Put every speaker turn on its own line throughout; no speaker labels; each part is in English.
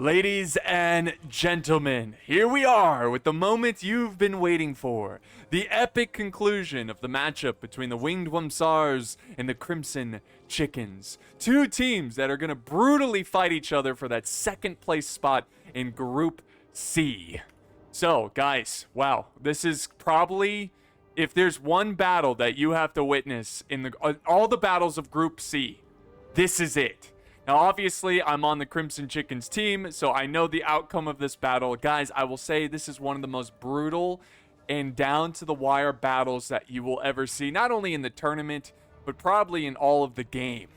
Ladies and gentlemen, here we are with the moment you've been waiting for. The epic conclusion of the matchup between the W.Whumsars and the Crimson Chickens. Two teams that are going to brutally fight each other for that second place spot in Group C. So, guys, wow, this is probably, if there's one battle that you have to witness in all the battles of Group C, this is it. Now, obviously, I'm on the Crimson Chickens team, so I know the outcome of this battle. Guys, I will say this is one of the most brutal and down-to-the-wire battles that you will ever see, not only in the tournament, but probably in all of the game.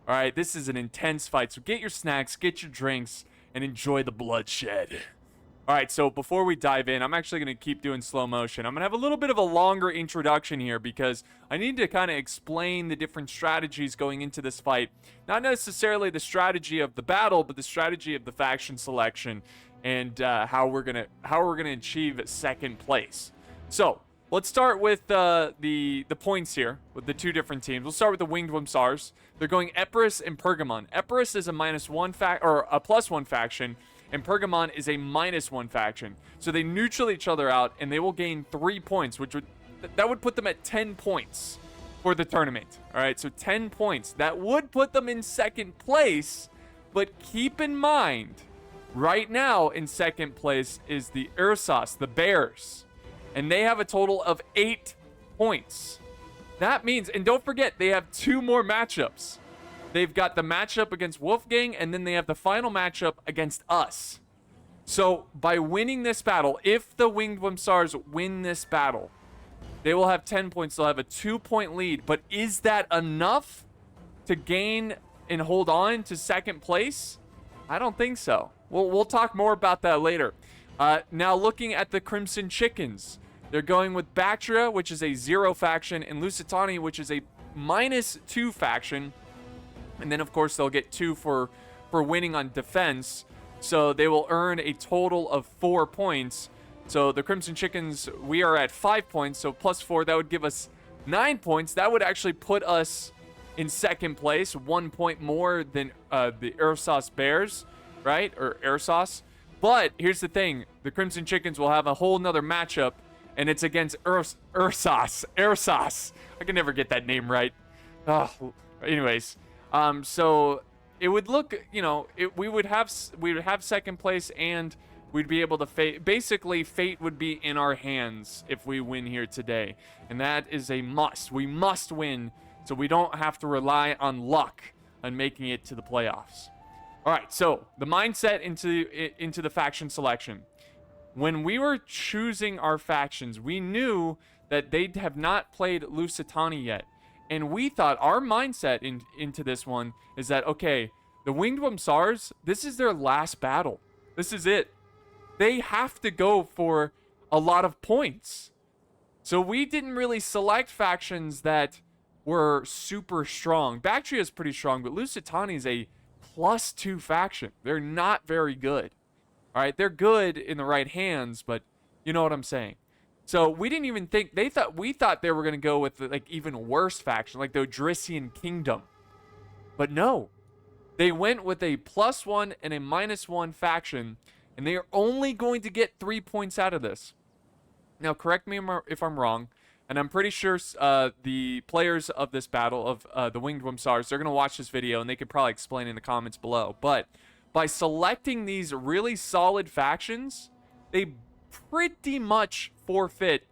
All right, this is an intense fight, so get your snacks, get your drinks, and enjoy the bloodshed. All right, so before we dive in, I'm actually going to keep doing slow motion. I'm going to have a little bit of a longer introduction here because I need to kind of explain the different strategies going into this fight. Not necessarily the strategy of the battle, but the strategy of the faction selection and how we're gonna achieve second place. So let's start with the points here with the two different teams. We'll start with the W.Whumsars. They're going Epirus and Pergamon. Epirus is a +1 faction. And Pergamon is a -1 faction. So they neutral each other out, and they will gain 3 points, which would put them at 10 points for the tournament. All right, so 10 points. That would put them in second place, but keep in mind, right now in second place is the Ursas, the Bears, and they have a total of 8 points. That means, and don't forget, they have 2 more matchups. They've got the matchup against Wolfgang, and then they have the final matchup against us. So, by winning this battle, if the W.Whumsars win this battle, they will have 10 points. They'll have a 2-point lead. But is that enough to gain and hold on to second place? I don't think so. We'll talk more about that later. Now, looking at the Crimson Chickens, they're going with Bactria, which is a 0 faction, and Lusitani, which is a -2 faction. And then, of course, they'll get 2 for winning on defense. So they will earn a total of 4 points. So the Crimson Chickens, we are at 5 points. So +4, that would give us 9 points. That would actually put us in second place, 1 point more than the Ursas Bears, right? Or Ursas. But here's the thing. The Crimson Chickens will have a whole nother matchup, and it's against Ursas. I can never get that name right. Anyways. So it would look, we would have second place, and we'd be able to basically fate would be in our hands if we win here today. And that is a must. We must win so we don't have to rely on luck on making it to the playoffs. All right, so the mindset into the faction selection. When we were choosing our factions, we knew that they have not played Lusitani yet. And we thought our mindset into this one is that, okay, the W.Whumsars, this is their last battle. This is it. They have to go for a lot of points. So we didn't really select factions that were super strong. Bactria is pretty strong, but Lusitani is a +2 faction. They're not very good. All right, they're good in the right hands, but you know what I'm saying. So we didn't even think, we thought they were going to go with like even worse faction, like the Odrysian Kingdom. But no, they went with a +1 and a -1 faction, and they are only going to get 3 points out of this. Now, correct me if I'm wrong, and I'm pretty sure the players of this battle of the W.Whumsars, they're going to watch this video, and they could probably explain in the comments below. But by selecting these really solid factions, they pretty much forfeit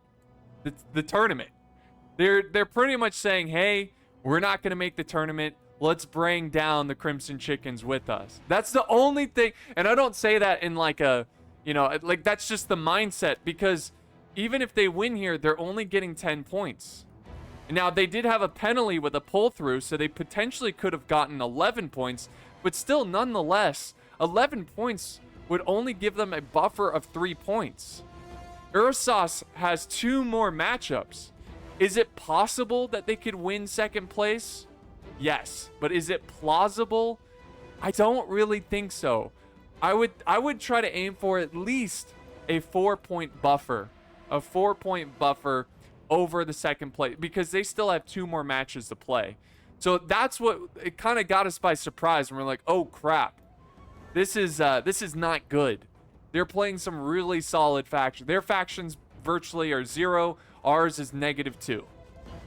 the tournament. They're pretty much saying, hey, we're not going to make the tournament. Let's bring down the Crimson Chickens with us. That's the only thing. And I don't say that in like a, like that's just the mindset, because even if they win here, they're only getting 10 points. Now, they did have a penalty with a pull through, so they potentially could have gotten 11 points, but still, nonetheless, 11 points would only give them a buffer of 3 points. Ursas has 2 more matchups. Is it possible that they could win second place? Yes, but is it plausible? I don't really think so. I would try to aim for at least a 4-point buffer, over the second place, because they still have 2 more matches to play. So that's what it kind of got us by surprise, and we're like, oh crap. This is not good. They're playing some really solid factions. Their factions virtually are 0. Ours is -2.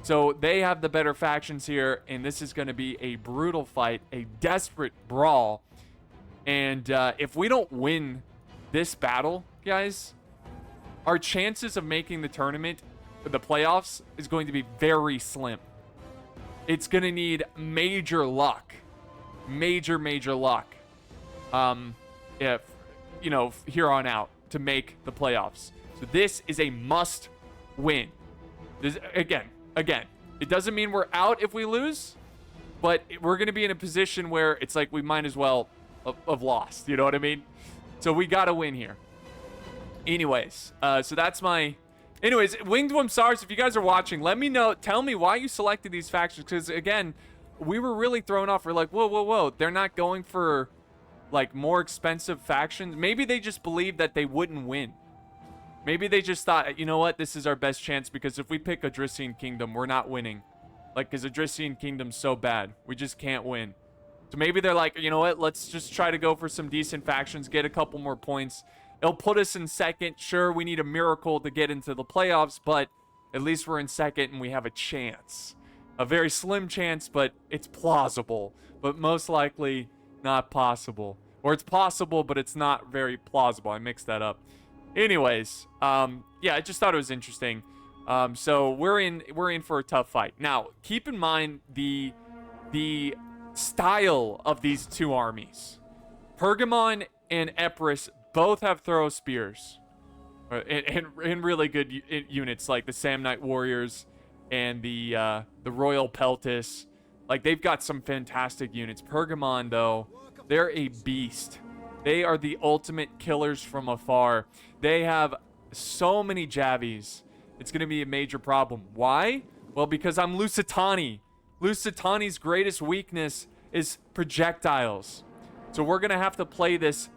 So they have the better factions here, and this is going to be a brutal fight, a desperate brawl. And if we don't win this battle, guys, our chances of making the tournament, the playoffs, is going to be very slim. It's going to need major luck. Major luck. If, you know, here on out to make the playoffs. So this is a must win. This, again, it doesn't mean we're out if we lose, but we're going to be in a position where it's like we might as well have lost. You know what I mean? So we got to win here. Anyways, so that's my... Anyways, W.Whumsars, if you guys are watching, let me know. Tell me why you selected these factions. Because, again, we were really thrown off. We're like, whoa. They're not going for, like, more expensive factions. Maybe they just believed that they wouldn't win. Maybe they just thought, you know what, this is our best chance, because if we pick Adrician Kingdom, we're not winning. Like, because Adrician Kingdom's so bad. We just can't win. So maybe they're like, you know what, let's just try to go for some decent factions, get a couple more points. It'll put us in second. Sure, we need a miracle to get into the playoffs, but at least we're in second and we have a chance. A very slim chance, but it's plausible. But most likely not possible. Or it's possible, but it's not very plausible. I mixed that up. Anyways, yeah, I just thought it was interesting. So we're in for a tough fight. Now, keep in mind the style of these two armies. Pergamon and Epirus both have throw spears, and really good units like the Samnite Warriors and the Royal Peltis. Like, they've got some fantastic units. Pergamon, though, they're a beast. They are the ultimate killers from afar. They have so many Javies. It's going to be a major problem. Why? Well, because I'm Lusitani. Lusitani's greatest weakness is projectiles. So we're going to have to play this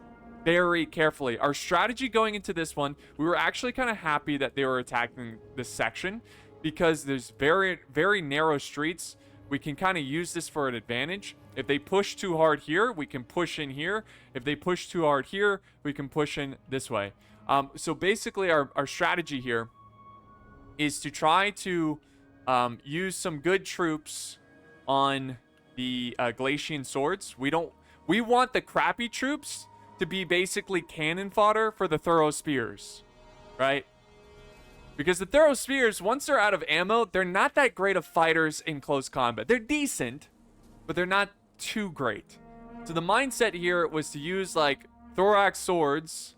very carefully. Our strategy going into this one, we were actually kind of happy that they were attacking this section, because there's very, very narrow streets. We can kind of use this for an advantage. If they push too hard here, we can push in here. If they push too hard here, we can push in this way. So basically our strategy here is to try to use some good troops on the Glacian swords. We want the crappy troops to be basically cannon fodder for the thorough spears, right? Because the thorough spears, once they're out of ammo, they're not that great of fighters in close combat. They're decent, but they're not too great. So the mindset here was to use like thorax swords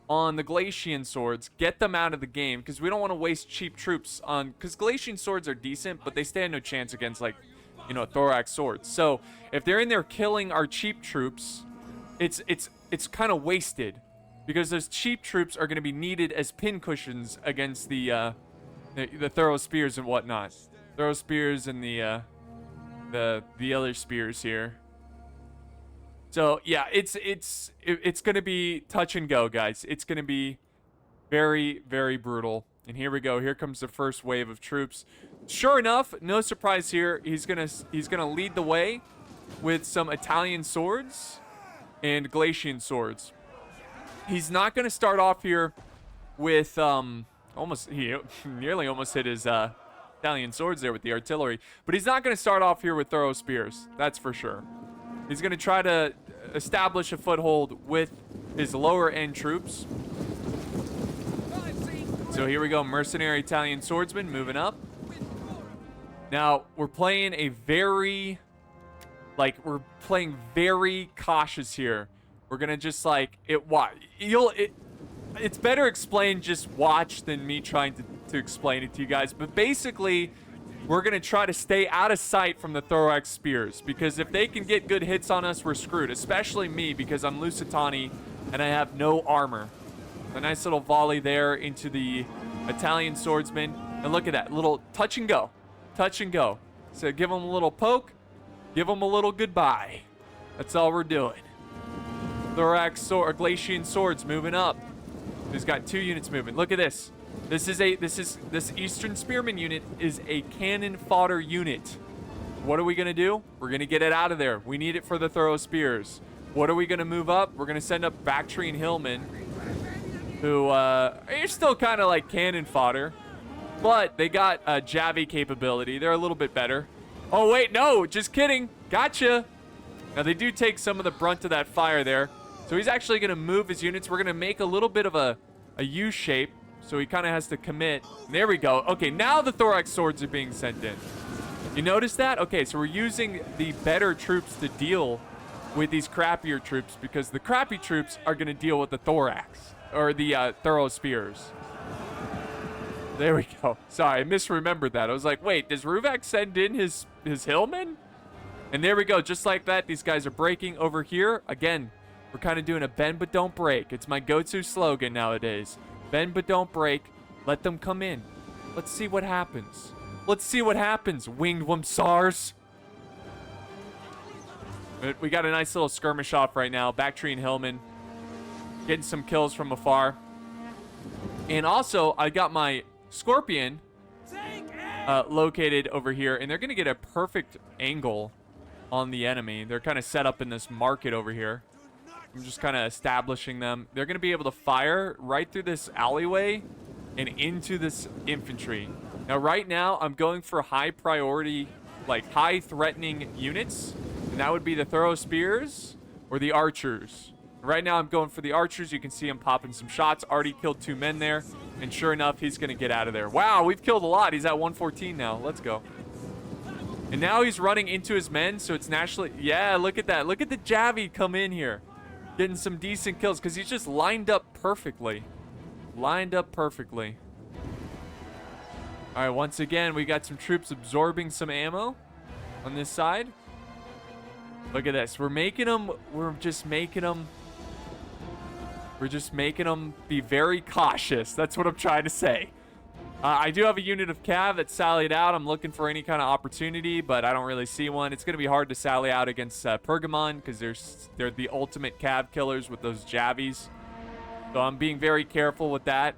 on the Glacian swords, get them out of the game, because we don't want to waste cheap troops on, because Glacian swords are decent, but they stand no chance against, like, you know, thorax swords. So if they're in there killing our cheap troops, it's kind of wasted, because those cheap troops are going to be needed as pin cushions against the thorough spears and whatnot. Thorough spears and the other spears here. So yeah, it's going to be touch and go, guys. It's going to be very, very brutal. And here we go. Here comes the first wave of troops. Sure enough, no surprise here. He's gonna lead the way with some Italian swords and Glacian swords. He's not gonna start off here with he nearly almost hit his Italian swords there with the artillery, but he's not gonna start off here with thorough spears. That's for sure. He's gonna try to establish a foothold with his lower end troops. So here we go, mercenary Italian swordsman moving up. Now, we're playing a very, we're playing very cautious here. We're gonna just it's better explained just watch than me trying to explain it to you guys. But basically, we're gonna try to stay out of sight from the thorax spears, because if they can get good hits on us, we're screwed. Especially me, because I'm Lusitani and I have no armor. A nice little volley there into the Italian swordsman. And look at that, little touch and go. Touch and go. So give him a little poke, give him a little goodbye. That's all we're doing. Thorax sword, Glacian swords moving up. He's got 2 units moving. Look at this. This Eastern Spearman unit is a cannon fodder unit. What are we gonna do? We're gonna get it out of there. We need it for the thorough spears. What are we going to move up? We're going to send up Bactry and Hillman, who are still kind of like cannon fodder. But they got Javi capability. They're a little bit better. Oh, wait, no, just kidding. Gotcha. Now, they do take some of the brunt of that fire there. So he's actually going to move his units. We're going to make a little bit of a U shape. So he kind of has to commit. There we go. Okay, now the thorax swords are being sent in. You notice that? Okay, so we're using the better troops to deal with these crappier troops because the crappy troops are going to deal with the thorax or the thorough spears. There we go. Sorry, I misremembered that. I was like, wait, does Ruvak send in his hillmen? And there we go. Just like that, these guys are breaking over here. Again, we're kind of doing a bend but don't break. It's my go-to slogan nowadays. Bend but don't break. Let them come in. Let's see what happens. Let's see what happens, Winged Whumsars. We got a nice little skirmish off right now. Bactry and Hillman getting some kills from afar. And also, I got my Scorpion located over here, and they're going to get a perfect angle on the enemy. They're kind of set up in this market over here. I'm just kind of establishing them. They're going to be able to fire right through this alleyway and into this infantry. Now, right now, I'm going for high priority, like high threatening units, and that would be the thorough spears or the archers. Right now, I'm going for the archers. You can see him popping some shots. Already killed 2 men there. And sure enough, he's going to get out of there. Wow, we've killed a lot. He's at 114 now. Let's go. And now he's running into his men, so it's naturally... Yeah, look at that. Look at the Javi come in here. Getting some decent kills because he's just lined up perfectly. Lined up perfectly. All right, once again, we got some troops absorbing some ammo on this side. Look at this. We're just making them be very cautious. That's what I'm trying to say. I do have a unit of cav that sallied out. I'm looking for any kind of opportunity, but I don't really see one. It's going to be hard to sally out against Pergamon because they're the ultimate cav killers with those Javies. So I'm being very careful with that.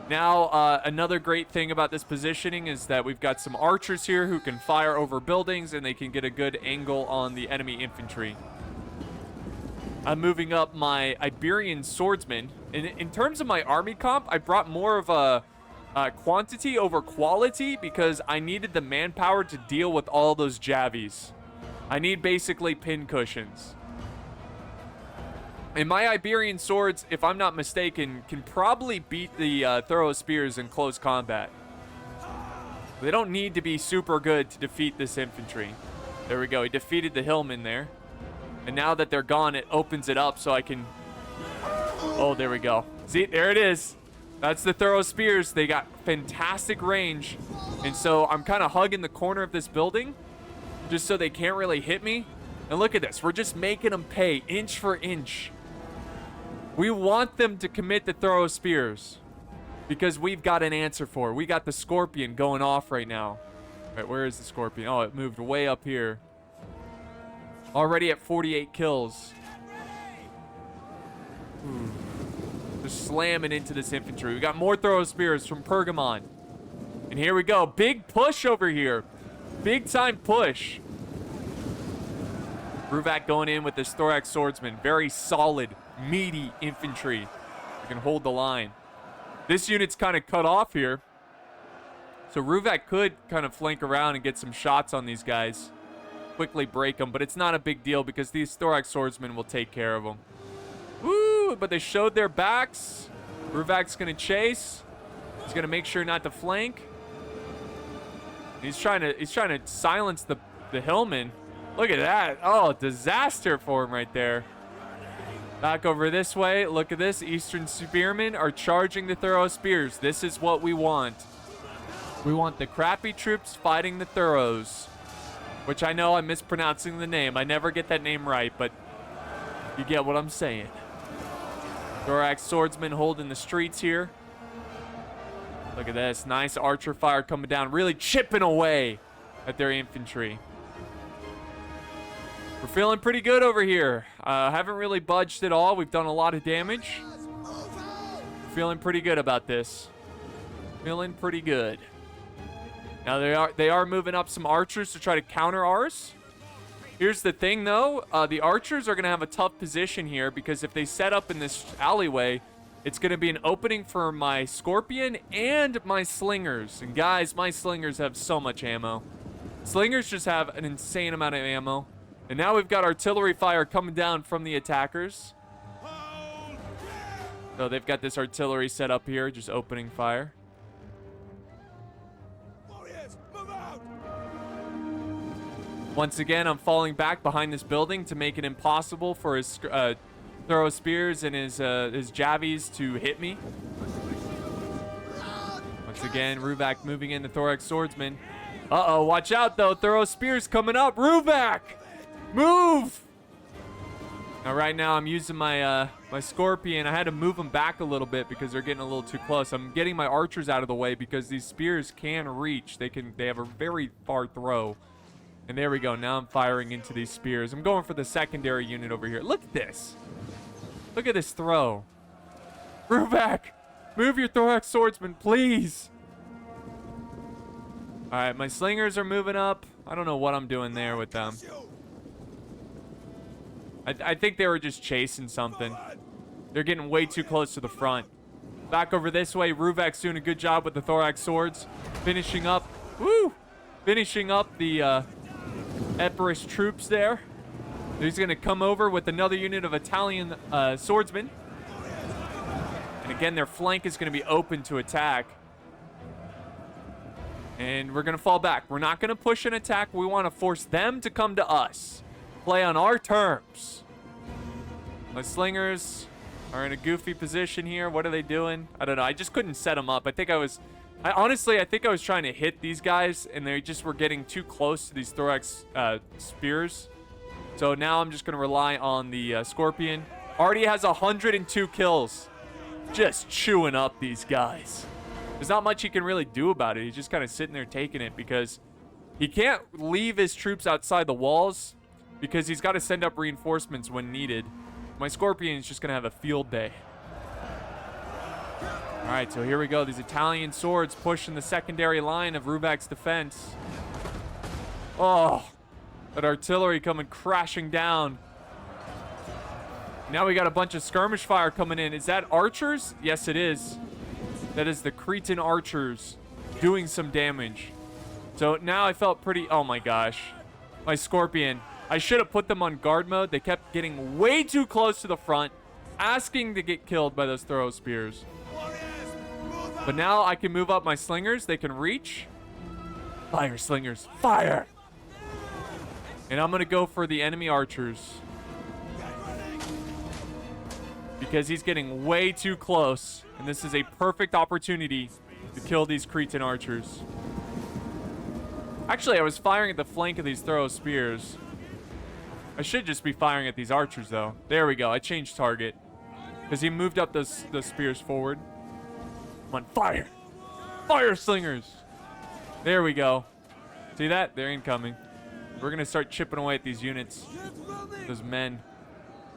Now, another great thing about this positioning is that we've got some archers here who can fire over buildings, and they can get a good angle on the enemy infantry. I'm moving up my Iberian swordsmen. In terms of my army comp, I brought more of a quantity over quality because I needed the manpower to deal with all those Javies. I need basically pin cushions. And my Iberian swords, if I'm not mistaken, can probably beat the thorough spears in close combat. They don't need to be super good to defeat this infantry. There we go. He defeated the hillmen there. And now that they're gone, it opens it up so I can... Oh, there we go. See, there it is. That's the thorough spears. They got fantastic range. And so I'm kind of hugging the corner of this building just so they can't really hit me. And look at this. We're just making them pay inch for inch. We want them to commit the thorough spears because we've got an answer for it. We got the Scorpion going off right now. All right, where is the Scorpion? Oh, it moved way up here. Already at 48 kills. Just slamming into this infantry. We got more thorough spears from Pergamon. And here we go. Big push over here. Big time push. Ruvak going in with this thorax swordsman. Very solid, meaty infantry. We can hold the line. This unit's kind of cut off here. So Ruvak could kind of flank around and get some shots on these guys. Quickly break them, but it's not a big deal because these thorax swordsmen will take care of them. Woo! But they showed their backs. Ruvak's gonna chase. He's gonna make sure not to flank. He's trying to silence the hillman. Look at that. Oh, disaster for him right there. Back over this way. Look at this. Eastern spearmen are charging the thorough spears. This is what we want. We want the crappy troops fighting the thorough,s. Which I know I'm mispronouncing the name. I never get that name right, but you get what I'm saying. Thorax swordsman holding the streets here. Look at this. Nice archer fire coming down. Really chipping away at their infantry. We're feeling pretty good over here. Haven't really budged at all. We've done a lot of damage. Feeling pretty good about this. Feeling pretty good. Now they are moving up some archers to try to counter ours. Here's the thing, though. The archers are going to have a tough position here because if they set up in this alleyway, it's going to be an opening for my scorpion and my slingers. And guys, my slingers have so much ammo. Slingers just have an insane amount of ammo. And now we've got artillery fire coming down from the attackers. So they've got this artillery set up here, just opening fire. Once again, I'm falling back behind this building to make it impossible for his throw spears and his javies to hit me. Once again, Ruvak moving in the thorax swordsman. Uh-oh, watch out though. Throw spears coming up. Ruvak, move! Now right now I'm using my my scorpion. I had to move them back a little bit because they're getting a little too close. I'm getting my archers out of the way because these spears can reach. They have a very far throw. And there we go. Now I'm firing into these spears. I'm going for the secondary unit over here. Look at this. Look at this throw. Ruvak, move your thorax swordsman, please. All right, my slingers are moving up. I don't know what I'm doing there with them. I think they were just chasing something. They're getting way too close to the front. Back over this way. Ruvak's doing a good job with the thorax swords. Finishing up. Woo! Finishing up the Epirus troops there. He's going to come over with another unit of Italian swordsmen. And again, their flank is going to be open to attack. And we're going to fall back. We're not going to push an attack. We want to force them to come to us. Play on our terms. My slingers are in a goofy position here. What are they doing? I don't know. I just couldn't set them up. I think I was trying to hit these guys, and they just were getting too close to these thorax spears. So now I'm just going to rely on the scorpion. Already has 102 kills. Just chewing up these guys. There's not much he can really do about it. He's just kind of sitting there taking it because he can't leave his troops outside the walls because he's got to send up reinforcements when needed. My scorpion is just going to have a field day. All right, so here we go. These Italian swords pushing the secondary line of Ruvak's defense. Oh, that artillery coming crashing down. Now we got a bunch of skirmish fire coming in. Is that archers? Yes, it is. That is the Cretan archers doing some damage. So now I felt pretty... Oh my gosh. My scorpion. I should have put them on guard mode. They kept getting way too close to the front, asking to get killed by those throw spears. But now I can move up my slingers. They can reach. Fire, slingers. Fire! And I'm going to go for the enemy archers. Because he's getting way too close. And this is a perfect opportunity to kill these Cretan archers. Actually, I was firing at the flank of these throw spears. I should just be firing at these archers, though. There we go. I changed target. Because he moved up the spears forward. Come on, fire! Fire, slingers! There we go. See that? They're incoming. We're going to start chipping away at these units. Those men.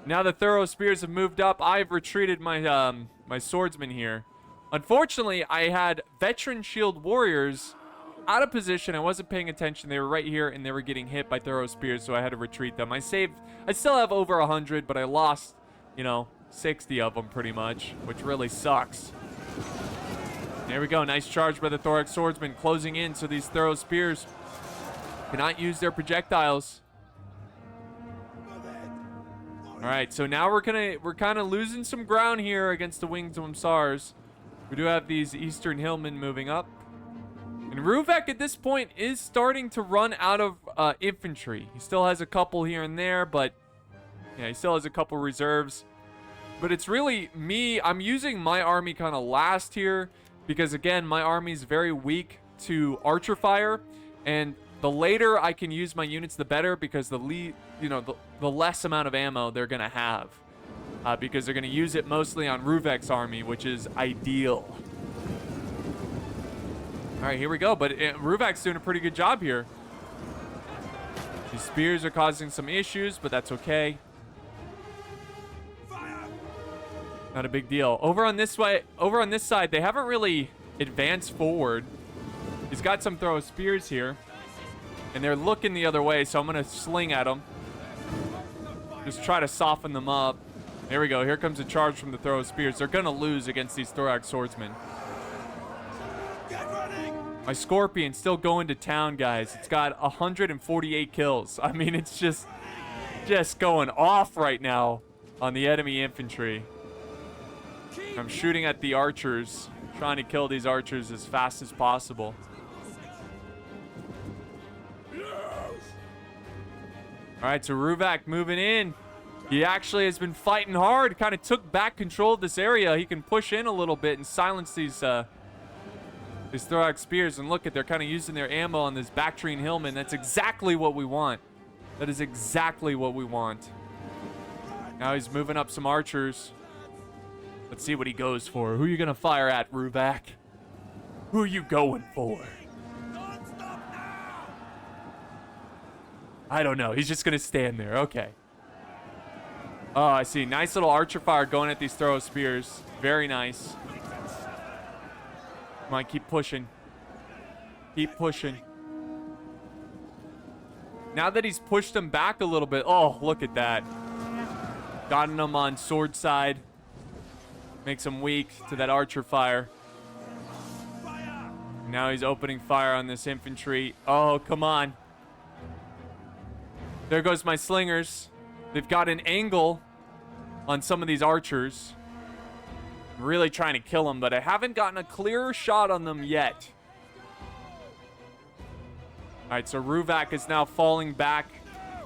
Now the thorough spears have moved up. I've retreated my my swordsmen here. Unfortunately, I had veteran shield warriors out of position. I wasn't paying attention. They were right here, and they were getting hit by thorough spears, so I had to retreat them. I still have over 100, but I lost, 60 of them pretty much, which really sucks. There we go. Nice charge by the thorax swordsman, closing in so these thorough spears cannot use their projectiles. All right, so now we're kind of losing some ground here against the W.Whumsars. We do have these Eastern Hillmen moving up. And Ruvak at this point is starting to run out of infantry. He still has a couple here and there, but yeah, he still has a couple reserves. But it's really me. I'm using my army kind of last here because, again, my army is very weak to archer fire. And the later I can use my units, the better, because the less amount of ammo they're going to have. Because they're going to use it mostly on Ruvak's army, which is ideal. All right, here we go. But Ruvak's doing a pretty good job here. These spears are causing some issues, but that's okay. Not a big deal. Over on this side, they haven't really advanced forward. He's got some throw spears here. And they're looking the other way, so I'm going to sling at them. Just try to soften them up. There we go. Here comes a charge from the throw of spears. They're going to lose against these thorax swordsmen. My Scorpion still going to town, guys. It's got 148 kills. I mean, it's just going off right now on the enemy infantry. I'm shooting at the archers, trying to kill these archers as fast as possible. All right, so Ruvak moving in. He actually has been fighting hard, kind of took back control of this area. He can push in a little bit and silence these thorax spears. And look at, they're kind of using their ammo on this Bactrian Hillman. That's exactly what we want. That is exactly what we want. Now he's moving up some archers. Let's see what he goes for. Who are you going to fire at, Ruvak? Who are you going for? I don't know. He's just going to stand there. Okay. Oh, I see. Nice little archer fire going at these throw spears. Very nice. Come on, keep pushing. Keep pushing. Now that he's pushed them back a little bit. Oh, look at that. Gotten them on sword side. Makes him weak to that archer fire. Now he's opening fire on this infantry. Oh, come on. There goes my slingers. They've got an angle on some of these archers. I'm really trying to kill them, but I haven't gotten a clearer shot on them yet. All right, so Ruvak is now falling back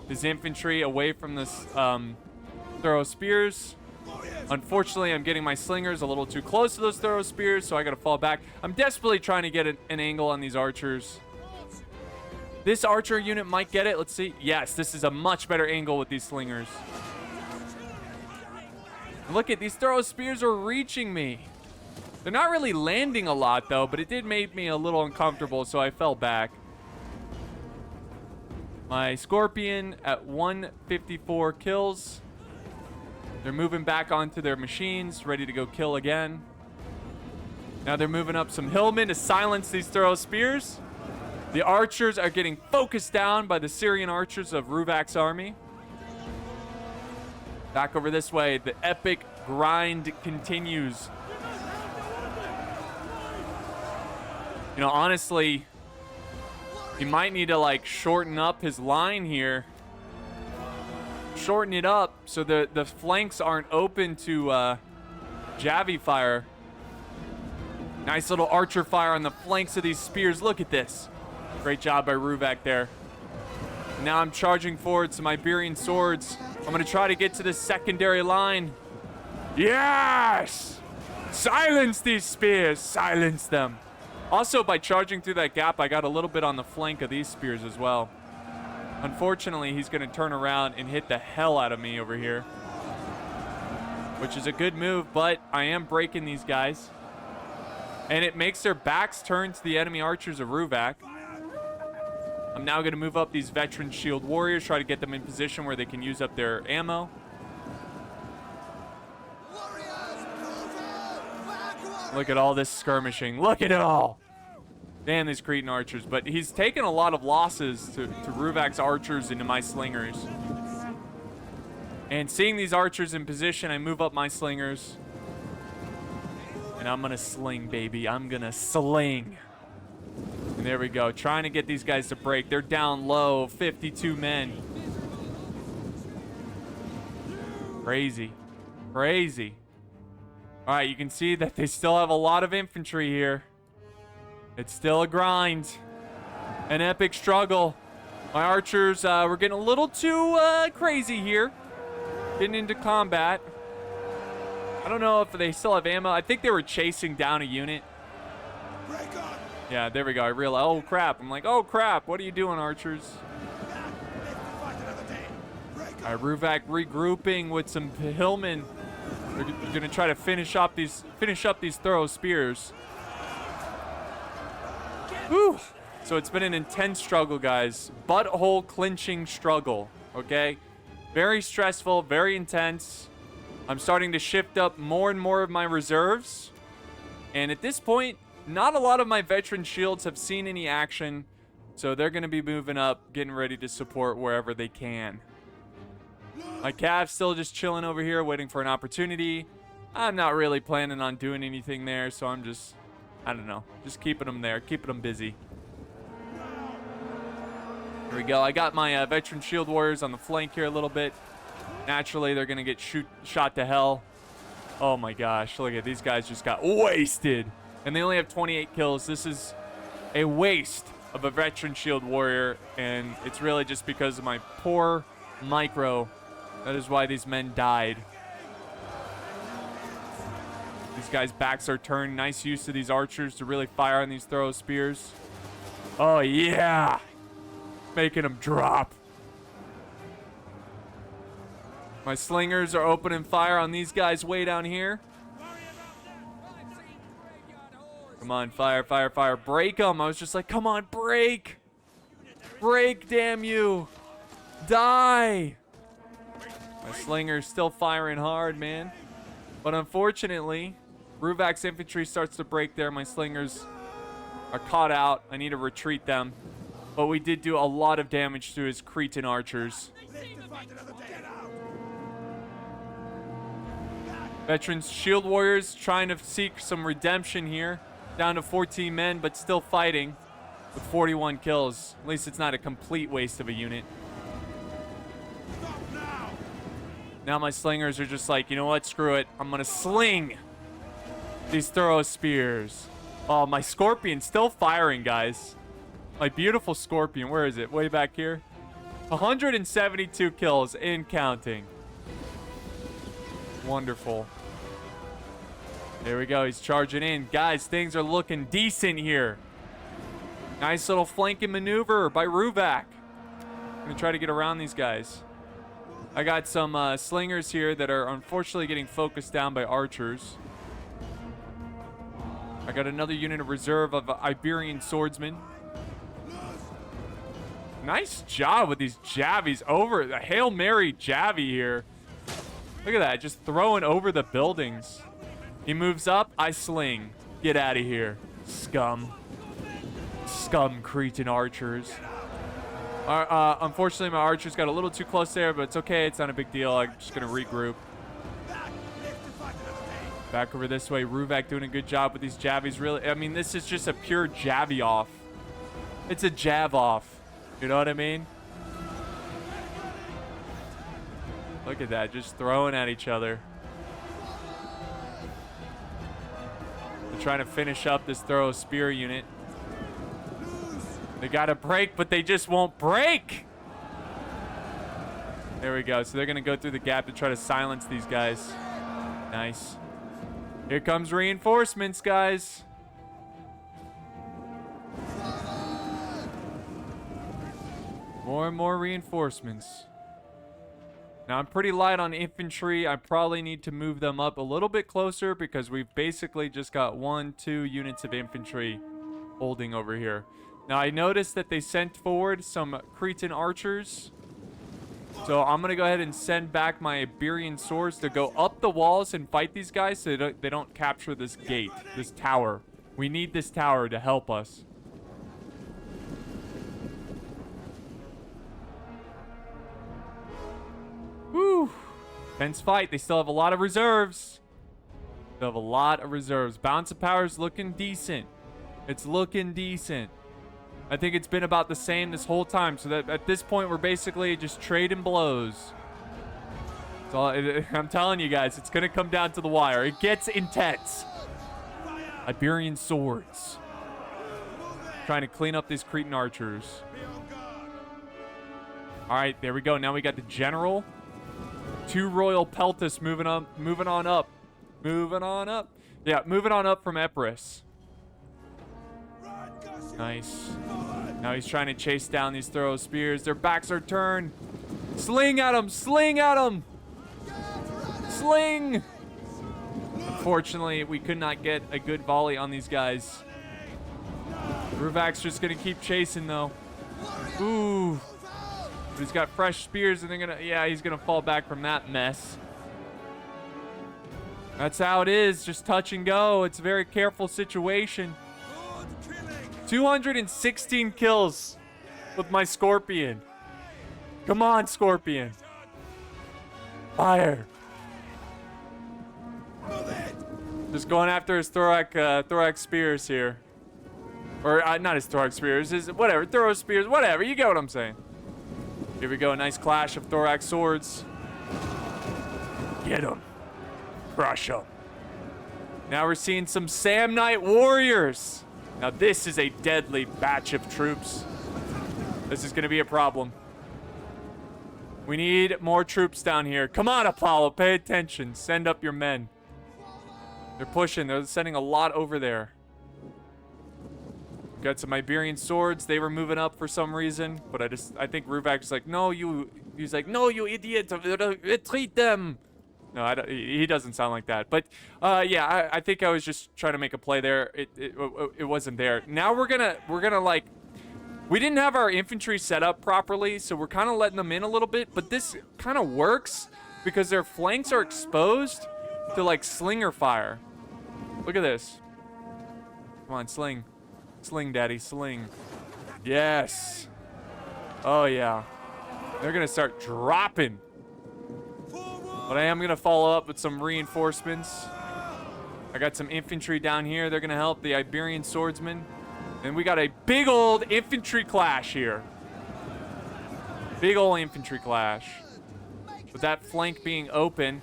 his infantry away from this throw spears. Unfortunately, I'm getting my slingers a little too close to those throw spears, so I got to fall back. I'm desperately trying to get an angle on these archers. This archer unit might get it. Let's see. Yes, this is a much better angle with these slingers. Look at these throw spears are reaching me. They're not really landing a lot, though, but it did make me a little uncomfortable, so I fell back. My Scorpion at 154 kills. They're moving back onto their machines, ready to go kill again. Now they're moving up some hillmen to silence these throw spears. The archers are getting focused down by the Syrian archers of Ruvak's army. Back over this way, the epic grind continues. You know, honestly, he might need to, like, shorten up his line here. Shorten it up so the flanks aren't open to Javi fire. Nice little archer fire on the flanks of these spears. Look at this. Great job by Ruvak there. Now I'm charging forward some Iberian swords. I'm going to try to get to the secondary line. Yes! Silence these spears. Silence them. Also, by charging through that gap, I got a little bit on the flank of these spears as well. Unfortunately, he's going to turn around and hit the hell out of me over here. Which is a good move, but I am breaking these guys. And it makes their backs turn to the enemy archers of Ruvak. I'm now going to move up these veteran shield warriors, try to get them in position where they can use up their ammo. Look at all this skirmishing. Look at it all. Damn, these Cretan archers. But he's taken a lot of losses to Ruvak's archers into my slingers. And seeing these archers in position, I move up my slingers. And I'm going to sling, baby. I'm going to sling. And there we go. Trying to get these guys to break. They're down low. 52 men. Crazy. Crazy. All right, you can see that they still have a lot of infantry here. It's still a grind. An epic struggle. My archers were getting a little too crazy here. Getting into combat. I don't know if they still have ammo. I think they were chasing down a unit. Yeah, there we go. I realized, oh crap. I'm like, oh crap. What are you doing, archers? All right, Ruvak regrouping with some hillmen. They're gonna try to finish up these throw spears. Whew. So it's been an intense struggle, guys. Butthole clinching struggle. Okay, very stressful, very intense. I'm starting to shift up more and more of my reserves, and at this point, not a lot of my veteran shields have seen any action, so they're gonna be moving up, getting ready to support wherever they can. My calf's still just chilling over here, waiting for an opportunity. I'm not really planning on doing anything there, so I'm just, I don't know, just keeping them there, keeping them busy. Here we go. I got my veteran shield warriors on the flank here a little bit. Naturally, they're going to get shot to hell. Oh my gosh, look at these guys just got wasted. And they only have 28 kills. This is a waste of a veteran shield warrior, and it's really just because of my poor micro. That is why these men died. These guys' backs are turned. Nice use of these archers to really fire on these throw spears. Oh yeah, making them drop. My slingers are opening fire on these guys way down here. Come on, fire, fire, fire. Break them. I was just like, come on, break. Break, damn you. Die. My slinger's still firing hard, man. But unfortunately, Ruvak's infantry starts to break there. My slingers are caught out. I need to retreat them. But we did do a lot of damage to his Cretan archers. Veterans shield warriors trying to seek some redemption here. Down to 14 men, but still fighting with 41 kills. At least it's not a complete waste of a unit. Now my slingers are just like, you know what? Screw it. I'm going to sling these throw spears. Oh, my scorpion's still firing, guys. My beautiful scorpion. Where is it? Way back here. 172 kills and counting. Wonderful. There we go. He's charging in. Guys, things are looking decent here. Nice little flanking maneuver by Ruvak. I'm going to try to get around these guys. I got some slingers here that are unfortunately getting focused down by archers. I got another unit of reserve of Iberian swordsmen. Nice job with these javies over. A Hail Mary javy here. Look at that. Just throwing over the buildings. He moves up. I sling. Get out of here. Scum. Scum Cretan archers. Unfortunately, my archers got a little too close there, but it's okay. It's not a big deal. I'm just going to regroup. Back over this way. Ruvak doing a good job with these javies. Really, I mean, this is just a pure javy off. It's a jav off. You know what I mean? Look at that. Just throwing at each other. They're trying to finish up this throw spear unit. They got to break, but they just won't break. There we go. So they're going to go through the gap to try to silence these guys. Nice. Here comes reinforcements, guys. More and more reinforcements. Now, I'm pretty light on infantry. I probably need to move them up a little bit closer because we've basically just got 1-2 units of infantry holding over here. Now, I noticed that they sent forward some Cretan archers. So I'm going to go ahead and send back my Iberian swords to go up the walls and fight these guys so they don't capture this gate, this tower. We need this tower to help us. Woo! Tense fight. They still have a lot of reserves. They have a lot of reserves. Balance of power is looking decent. It's looking decent. I think it's been about the same this whole time. So that at this point, we're basically just trading blows. So I'm telling you guys, it's going to come down to the wire. It gets intense. Iberian swords. Trying to clean up these Cretan archers. All right, there we go. Now we got the general. 2 Royal Peltus moving on up. Moving on up. Yeah, moving on up from Epirus. Nice. Now he's trying to chase down these throw spears. Their backs are turned. Sling at them! Sling at them! Sling! Unfortunately, we could not get a good volley on these guys. Ruvak's just going to keep chasing, though. Ooh. But he's got fresh spears, and they're going to... Yeah, he's going to fall back from that mess. That's how it is. Just touch and go. It's a very careful situation. 216 kills with my Scorpion. Come on, Scorpion. Fire. Just going after his thorax spears here. Or not his thorax spears, his whatever, throw spears, whatever. You get what I'm saying. Here we go, a nice clash of thorax swords. Get him. Crush him. Now we're seeing some Samnite warriors. Now this is a deadly batch of troops. This is gonna be a problem. We need more troops down here. Come on, Apollo, pay attention. Send up your men. They're pushing, they're sending a lot over there. Got some Iberian swords. They were moving up for some reason, but I think Ruvak's like, no, he's like, no, you idiot, retreat them. No, he doesn't sound like that. But yeah, I think I was just trying to make a play there. It wasn't there. Now we're gonna like, we didn't have our infantry set up properly, so we're kind of letting them in a little bit. But this kind of works because their flanks are exposed to like slinger fire. Look at this. Come on, sling. Sling, daddy, sling. Yes. Oh, yeah. They're going to start dropping. But I am going to follow up with some reinforcements. I got some infantry down here. They're going to help the Iberian swordsmen. And we got a big old infantry clash here. Big old infantry clash. With that flank being open,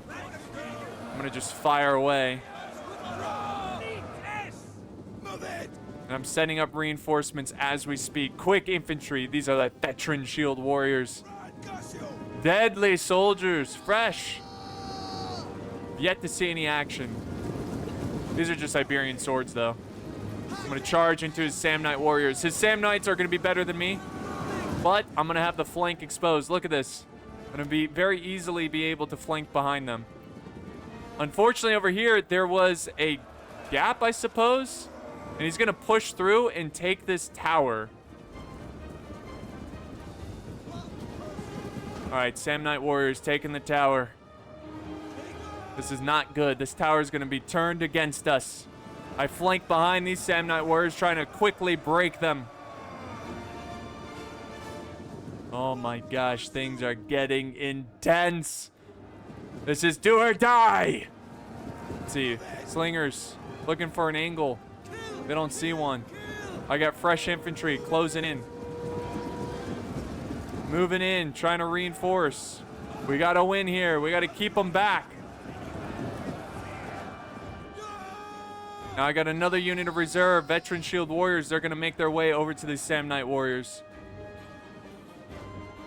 I'm going to just fire away. And I'm setting up reinforcements as we speak. Quick infantry. These are the veteran shield warriors. Deadly soldiers. Fresh. Yet to see any action. These are just Iberian swords, though. I'm going to charge into his Samnite warriors. His Samnites are going to be better than me. But I'm going to have the flank exposed. Look at this. I'm going to be very easily be able to flank behind them. Unfortunately, over here, there was a gap, I suppose. And he's going to push through and take this tower. All right, Samnite warriors taking the tower. This is not good. This tower is going to be turned against us. I flank behind these Samnite warriors, trying to quickly break them. Oh my gosh, things are getting intense. This is do or die. Let's see, slingers looking for an angle. They don't see one. I got fresh infantry closing in. Moving in, trying to reinforce. We got to win here. We got to keep them back. Now I got another unit of reserve, veteran shield warriors. They're going to make their way over to the Samnite warriors.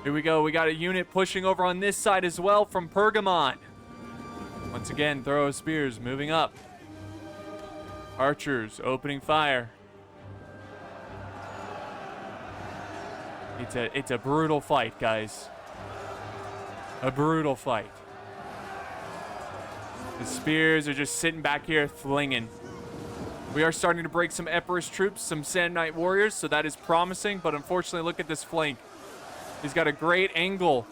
Here we go. We got a unit pushing over on this side as well from Pergamon. Once again, throw of spears moving up. Archers opening fire. It's a brutal fight, guys. A brutal fight. The spears are just sitting back here flinging. We are starting to break some Epirus troops, some Samnite warriors, so that is promising. But unfortunately, look at this flank. He's got a great angle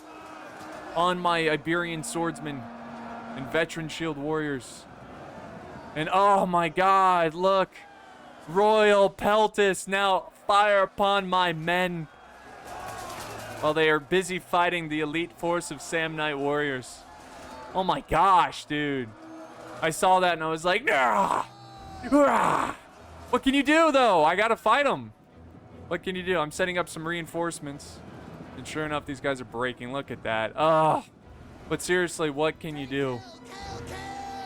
on my Iberian swordsmen and veteran shield warriors. And oh my god, look. Royal Peltis now fire upon my men while they are busy fighting the elite force of Samnite warriors. Oh my gosh, dude. I saw that and I was like, nah! Rah! What can you do, though? I gotta fight them. What can you do? I'm setting up some reinforcements. And sure enough, these guys are breaking. Look at that. Oh. But seriously, what can you do?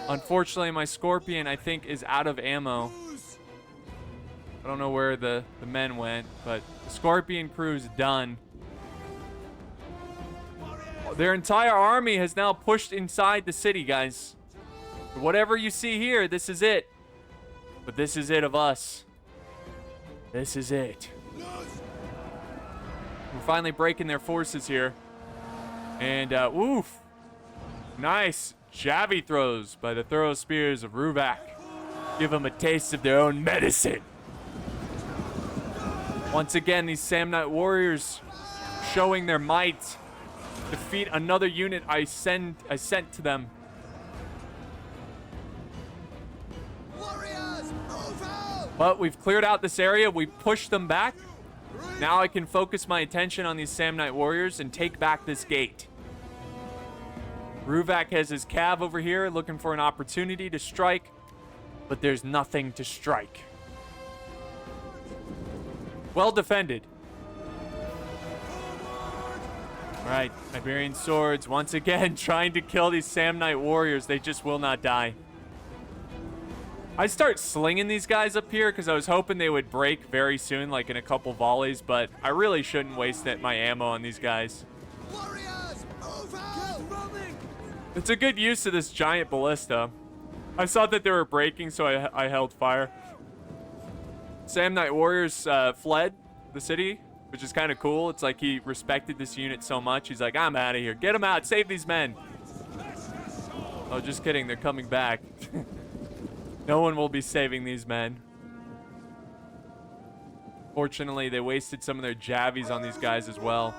Unfortunately, my Scorpion, I think, is out of ammo. I don't know where the men went, but the Scorpion crew's done. Their entire army has now pushed inside the city, guys. Whatever you see here, this is it. But this is it of us. This is it. We're finally breaking their forces here. And, oof. Nice. Javi throws by the throw spears of Ruvak. Give them a taste of their own medicine. Once again, these Samnite warriors showing their might. Defeat another unit I sent to them. But we've cleared out this area. We pushed them back. Now I can focus my attention on these Samnite warriors and take back this gate. Ruvak has his cav over here looking for an opportunity to strike, but there's nothing to strike. Well defended. All right, Iberian swords once again trying to kill these Sam Knight warriors. They just will not die. I start slinging these guys up here because I was hoping they would break very soon, like in a couple volleys, but I really shouldn't waste my ammo on these guys.
Warriors, move out!
It's a good use of this giant ballista. I saw that they were breaking, so I held fire. Sam Knight warriors fled the city, which is kind of cool. It's like he respected this unit so much. He's like, I'm out of here. Get them out. Save these men. Oh, just kidding. They're coming back. No one will be saving these men. Fortunately, they wasted some of their javies on these guys as well.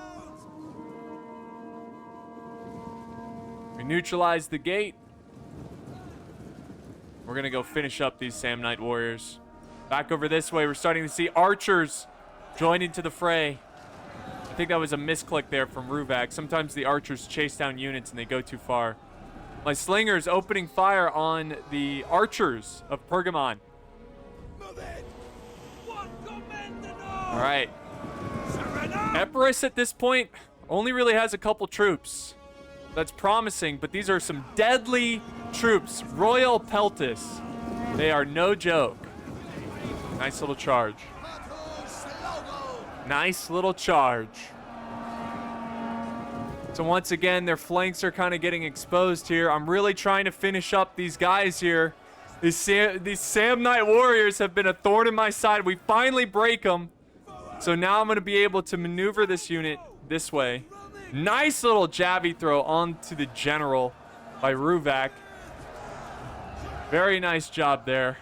We neutralized the gate. We're going to go finish up these Sam Knight warriors. Back over this way, we're starting to see archers join into the fray. I think that was a misclick there from Ruvak. Sometimes the archers chase down units and they go too far. My slingers opening fire on the archers of Pergamon. All right. Epirus at this point only really has a couple troops. That's promising, but these are some deadly troops. Royal Peltis. They are no joke. Nice little charge. Nice little charge. So once again, their flanks are kind of getting exposed here. I'm really trying to finish up these guys here. These Sam Knight warriors have been a thorn in my side. We finally break them. So now I'm going to be able to maneuver this unit this way. Nice little jabby throw onto the general by Ruvak. Very nice job there.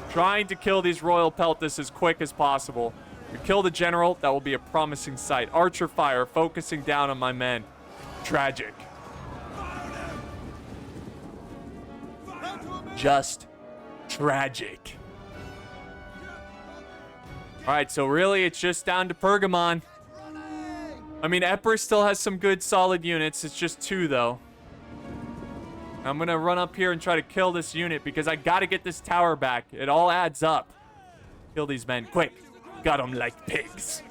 Trying to kill these Royal Peltis as quick as possible. We kill the general. That will be a promising sight. Archer fire focusing down on my men. Tragic. Just tragic. All right, so really it's just down to Pergamon. I mean, Epirus still has some good solid units. It's just 2 though. I'm gonna run up here and try to kill this unit because I gotta get this tower back. It all adds up. Kill these men, quick. Got them like pigs.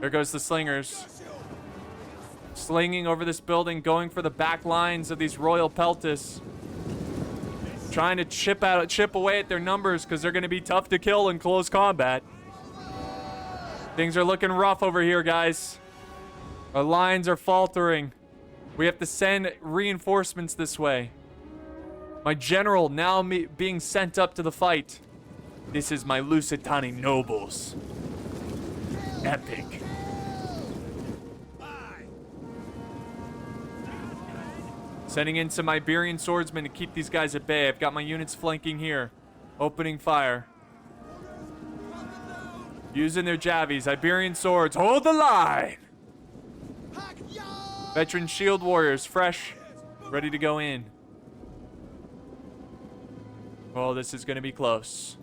There goes the slingers. Slinging over this building, going for the back lines of these Royal Peltis. Trying to chip away at their numbers because they're gonna be tough to kill in close combat. Things are looking rough over here, guys. Our lines are faltering. We have to send reinforcements this way. My general now being sent up to the fight. This is my Lusitani nobles. Epic. Sending in some Iberian swordsmen to keep these guys at bay. I've got my units flanking here. Opening fire. Using their javies. Iberian swords. Hold the line! Veteran shield warriors. Fresh. Ready to go in. Oh, this is going to be close.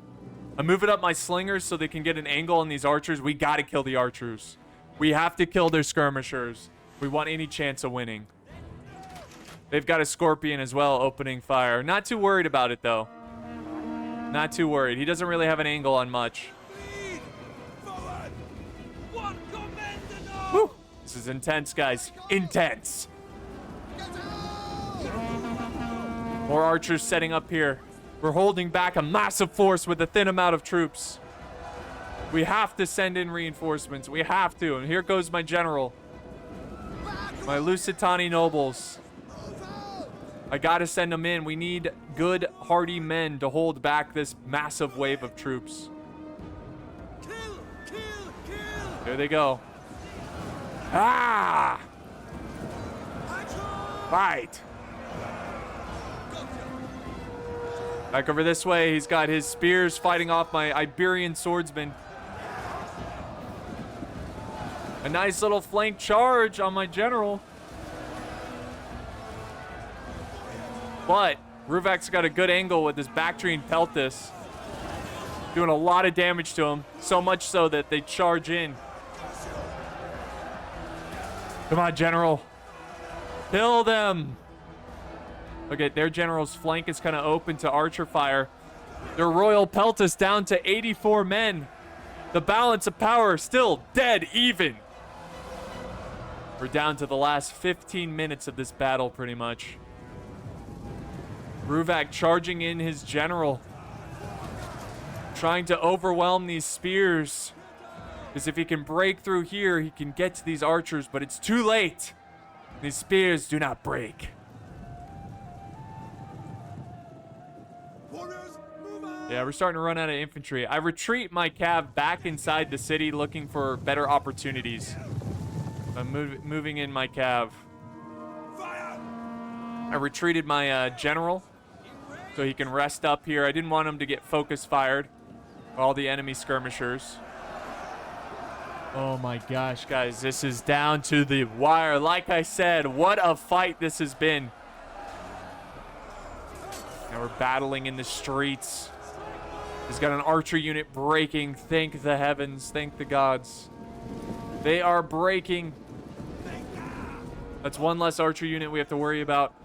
I'm moving up my slingers so they can get an angle on these archers. We got to kill the archers. We have to kill their skirmishers. We want any chance of winning. They've got a scorpion as well opening fire. Not too worried about it, though. Not too worried. He doesn't really have an angle on much. Woo! This is intense, guys. Intense. More archers setting up here. We're holding back a massive force with a thin amount of troops. We have to send in reinforcements. We have to. And here goes my general. My Lusitani nobles. I gotta send them in. We need good, hardy men to hold back this massive wave of troops. There they go. Ah! Fight! Back over this way, he's got his spears fighting off my Iberian swordsmen. A nice little flank charge on my general. But Ruvak's got a good angle with his Bactrian Peltis. Doing a lot of damage to him. So much so that they charge in. Come on, general. Kill them. Okay, their general's flank is kind of open to archer fire. Their royal peltas down to 84 men. The balance of power still dead even. We're down to the last 15 minutes of this battle, pretty much. Ruvak charging in his general. Trying to overwhelm these spears. Because if he can break through here, he can get to these archers, but it's too late. These spears do not break.
Warriors, move out!
Yeah, we're starting to run out of infantry. I retreat my cav back inside the city looking for better opportunities. I'm moving in my cav.
Fire!
I retreated my general so he can rest up here. I didn't want him to get focus fired by all the enemy skirmishers. Oh my gosh, guys, this is down to the wire. Like I said, what a fight this has been. Now we're battling in the streets. He's got an archer unit breaking. Thank the heavens, thank the gods. They are breaking. That's one less archer unit we have to worry about.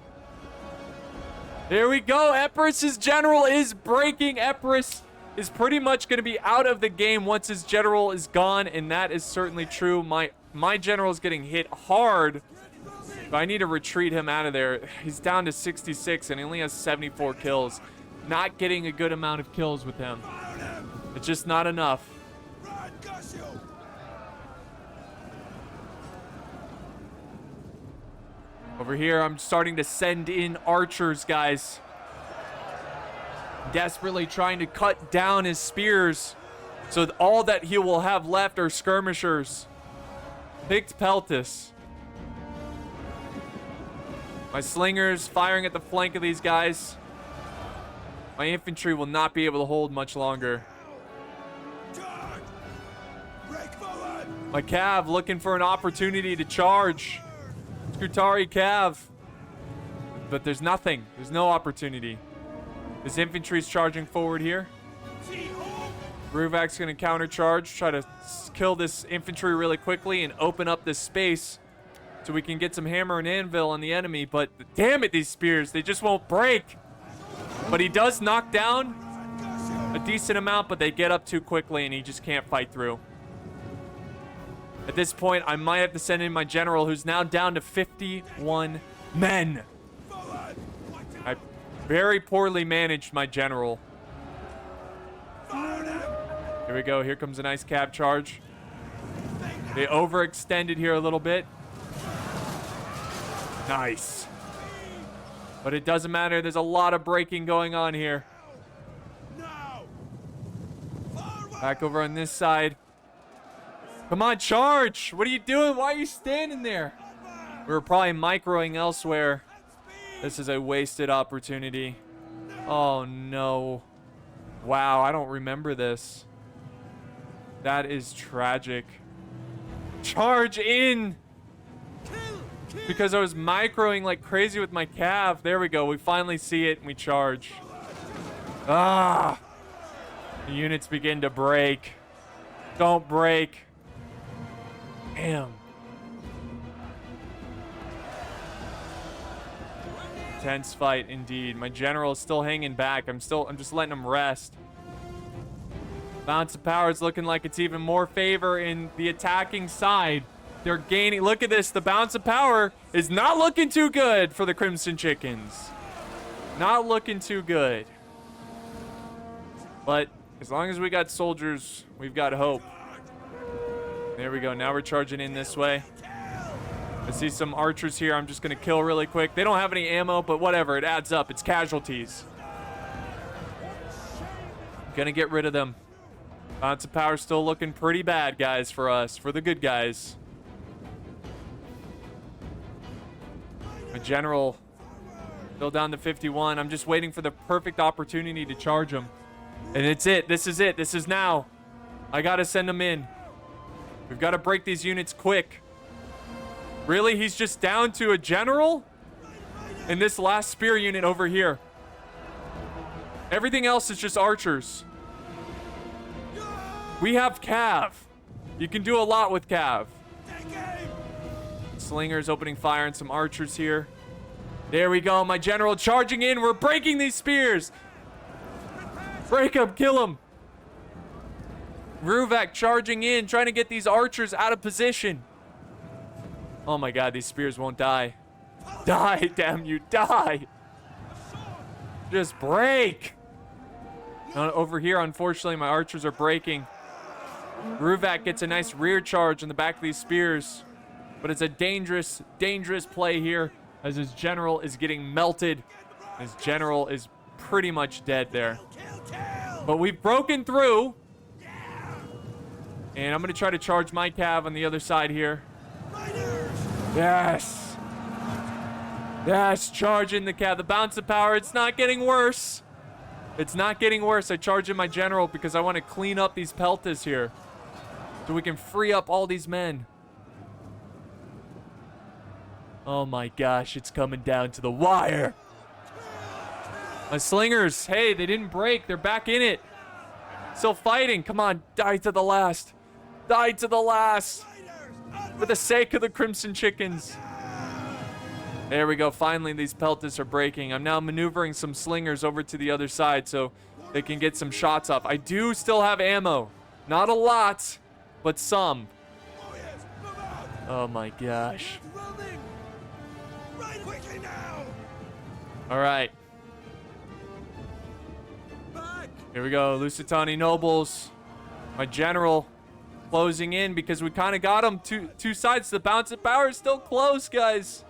Here we go. Epirus's general is breaking. Epirus is pretty much going to be out of the game once his general is gone, and that is certainly true. My general is getting hit hard, but I need to retreat him out of there. He's down to 66, and he only has 74 kills. Not getting a good amount of kills with him. It's just not enough.
Run, curse you!
Over here, I'm starting to send in archers, guys. Desperately trying to cut down his spears. So all that he will have left are skirmishers. Picked peltas. My slingers firing at the flank of these guys. My infantry will not be able to hold much longer.
Charge! Break forward!
My cav looking for an opportunity to charge. Scutari cav. But there's nothing. There's no opportunity. This infantry's charging forward here. Ruvak's gonna countercharge, try to kill this infantry really quickly and open up this space so we can get some hammer and anvil on the enemy. But damn it, these spears, they just won't break. But he does knock down a decent amount, but they get up too quickly and he just can't fight through. At this point, I might have to send in my general, who's now down to 51 men. I very poorly managed my general. Here we go. Here comes a nice cab charge. They overextended here a little bit. Nice. But it doesn't matter. There's a lot of breaking going on here. Back over on this side. Come on, charge! What are you doing? Why are you standing there? We were probably microing elsewhere. This is a wasted opportunity. Oh, no. Wow, I don't remember this. That is tragic. Charge in! Because I was microing like crazy with my cav. There we go. We finally see it and we charge. Ah! The units begin to break. Don't break. Damn. Tense fight indeed. My general is still hanging back. I'm just letting him rest. Balance of power is looking like it's even more favor in the attacking side. They're gaining. Look at this. The balance of power is not looking too good for the Crimson Chickens. Not looking too good. But as long as we got soldiers, we've got hope. There we go. Now we're charging in this way. I see some archers here. I'm just going to kill really quick. They don't have any ammo, but whatever. It adds up. It's casualties. Gonna get rid of them. Balance of power still looking pretty bad, guys, for us. For the good guys. My general still down to 51. I'm just waiting for the perfect opportunity to charge him. And it's it. This is it. This is now. I got to send him in. We've got to break these units quick. Really? He's just down to a general? And this last spear unit over here. Everything else is just archers. We have Cav. You can do a lot with Cav. slingers opening fire on some archers here. There we go. My general charging in. We're breaking these spears. Break them. Kill them. Ruvak charging in, trying to get these archers out of position. Oh my god, these spears won't die. Die, damn you, die. Just break. Over here, unfortunately, my archers are breaking. Ruvak gets a nice rear charge in the back of these spears. But it's a dangerous, dangerous play here as his general is getting melted. His general is pretty much dead there. But we've broken through. And I'm going to try to charge my cav on the other side here. Yes. Yes, charging the cav. The bounce of power, it's not getting worse. It's not getting worse. I charge in my general because I want to clean up these peltas here. So we can free up all these men. Oh my gosh, it's coming down to the wire. My slingers, hey, they didn't break. They're back in it. Still fighting. Come on, die to the last. Die to the last. For the sake of the Crimson Chickens. There we go. Finally, these peltas are breaking. I'm now maneuvering some slingers over to the other side so they can get some shots off. I do still have ammo. Not a lot, but some. Oh my gosh. All right. Here we go. Lusitani nobles. My general closing in because we kind of got him. Two sides. The bounce of power is still close, guys.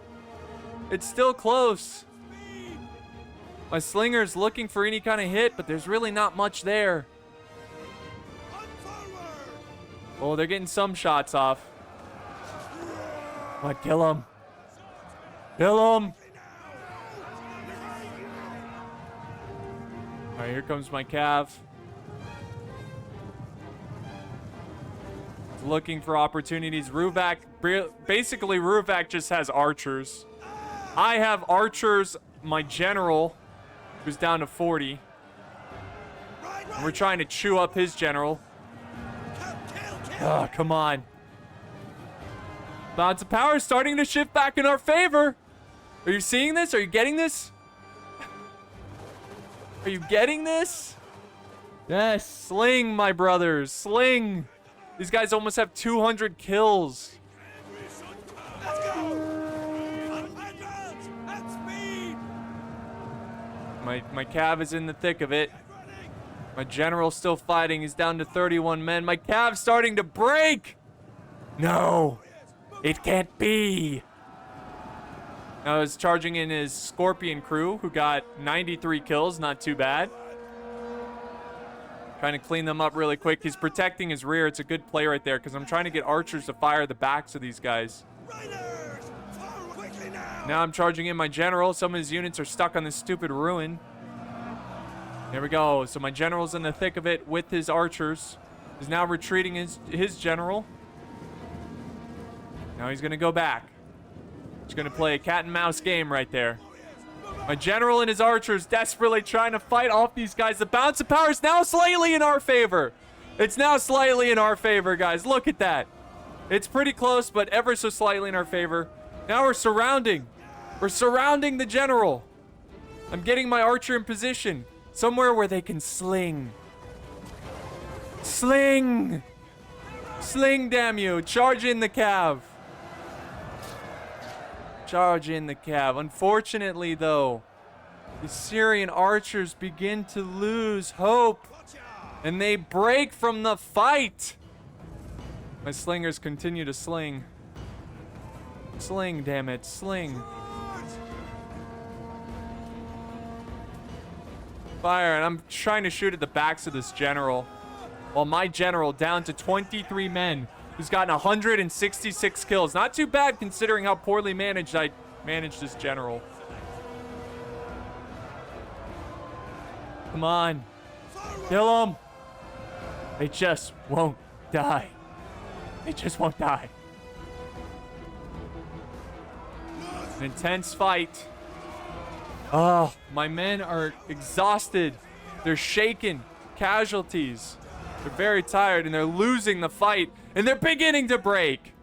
It's still close. My slinger's looking for any kind of hit, but there's really not much there. Oh, they're getting some shots off. Come on, kill him. Kill him. All right, here comes my cav. Looking for opportunities. Ruvak, basically Ruvak just has archers. I have archers, my general, who's down to 40. And we're trying to chew up his general. Oh, come on. Bounce of power is starting to shift back in our favor. Are you seeing this? Are you getting this? Are you getting this? Yes, sling, my brothers, sling. These guys almost have 200 kills. My cav is in the thick of it. My general's still fighting. He's down to 31 men. My cav's starting to break. No, it can't be. Now I was charging in his Scorpion crew, who got 93 kills. Not too bad. Trying to clean them up really quick. He's protecting his rear. It's a good play right there because I'm trying to get archers to fire the backs of these guys. Now I'm charging in my general. Some of his units are stuck on this stupid ruin. There we go. So my general's in the thick of it with his archers. He's now retreating his general. Now he's going to go back. He's going to play a cat and mouse game right there. My general and his archers desperately trying to fight off these guys. The bounce of power is now slightly in our favor. It's now slightly in our favor, guys. Look at that. It's pretty close, but ever so slightly in our favor. Now we're surrounding. We're surrounding the general. I'm getting my archer in position. Somewhere where they can sling. Sling! Sling, damn you. Charge in the cav. Charge in the cav. Unfortunately, though, the Syrian archers begin to lose hope. And they break from the fight. My slingers continue to sling. Sling, damn it. Sling. Fire, and I'm trying to shoot at the backs of this general. While my general, down to 23 men, who's gotten 166 kills. Not too bad considering how poorly managed I managed this general. Come on. Kill him. They just won't die. They just won't die. An intense fight. Oh, my men are exhausted. They're shaken. Casualties. They're very tired and they're losing the fight. And they're beginning to break.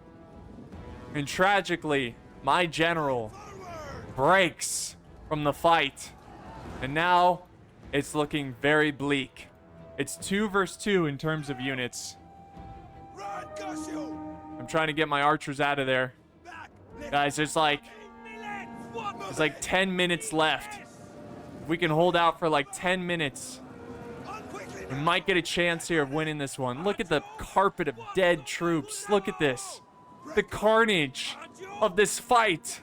And tragically, my general breaks from the fight. And now it's looking very bleak. It's 2 versus 2 in terms of units.
Run, Gushu!
I'm trying to get my archers out of there.
Back!
Guys, there's like 10 minutes left. If we can hold out for like 10 minutes, we might get a chance here of winning this one. Look at the carpet of dead troops. Look at this. The carnage of this fight.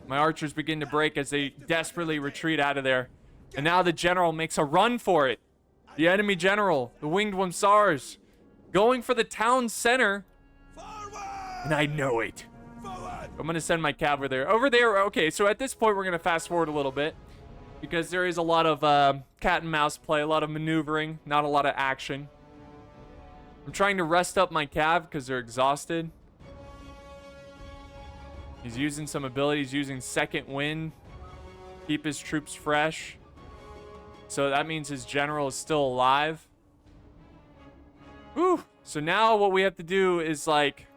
My archers begin to break as they desperately retreat out of there. And now the general makes a run for it. The enemy general, the Winged Whumsars, going for the town center. And I know it. I'm going to send my cav over there. Over there, okay, so at this point, we're going to fast forward a little bit. Because there is a lot of cat and mouse play, a lot of maneuvering, not a lot of action. I'm trying to rest up my cav because they're exhausted. He's using some abilities, using second wind. Keep his troops fresh. So that means his general is still alive. Whew. So now what we have to do is like